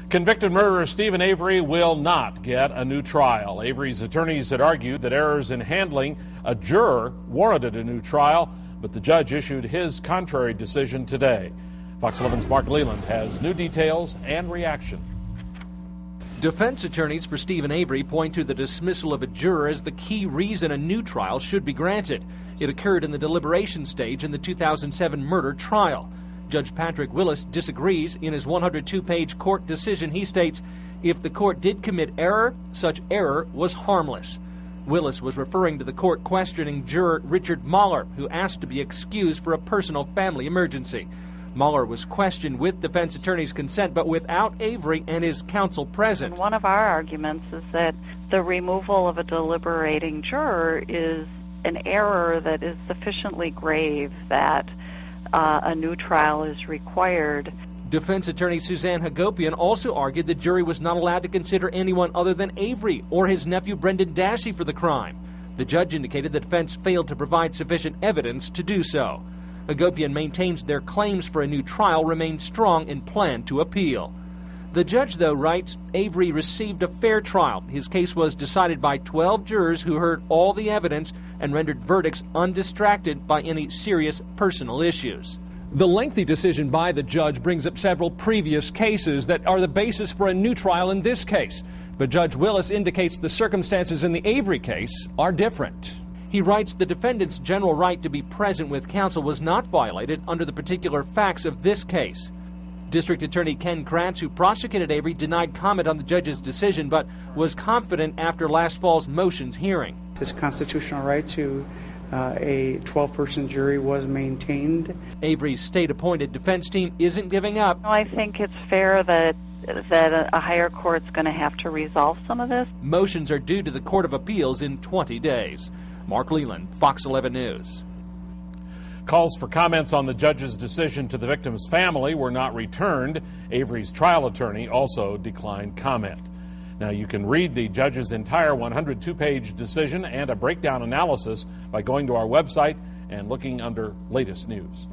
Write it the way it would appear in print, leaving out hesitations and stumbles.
Convicted murderer Stephen Avery will not get a new trial. Avery's attorneys had argued that errors in handling a juror warranted a new trial, but the judge issued his contrary decision today. Fox 11's Mark Leland has new details and reaction. Defense attorneys for Stephen Avery point to the dismissal of a juror as the key reason a new trial should be granted. It occurred in the deliberation stage in the 2007 murder trial. Judge Patrick Willis disagrees. In his 102-page court decision, he states, if the court did commit error, such error was harmless. Willis was referring to the court questioning juror Richard Mahler, who asked to be excused for a personal family emergency. Mahler was questioned with defense attorney's consent, but without Avery and his counsel present. One of our arguments is that the removal of a deliberating juror is an error that is sufficiently grave that a new trial is required. Defense attorney Suzanne Hagopian also argued the jury was not allowed to consider anyone other than Avery or his nephew Brendan Dassey for the crime. The judge indicated the defense failed to provide sufficient evidence to do so. Hagopian maintains their claims for a new trial remain strong and plan to appeal. The judge, though, writes, Avery received a fair trial. His case was decided by 12 jurors who heard all the evidence and rendered verdicts undistracted by any serious personal issues. The lengthy decision by the judge brings up several previous cases that are the basis for a new trial in this case. But Judge Willis indicates the circumstances in the Avery case are different. He writes the defendant's general right to be present with counsel was not violated under the particular facts of this case. District Attorney Ken Kratz, who prosecuted Avery, denied comment on the judge's decision, but was confident after last fall's motions hearing. His constitutional right to a 12-person jury was maintained. Avery's state-appointed defense team isn't giving up. I think it's fair that a higher court's going to have to resolve some of this. Motions are due to the Court of Appeals in 20 days. Mark Leland, Fox 11 News. Calls for comments on the judge's decision to the victim's family were not returned. Avery's trial attorney also declined comment. Now, you can read the judge's entire 102-page decision and a breakdown analysis by going to our website and looking under latest news.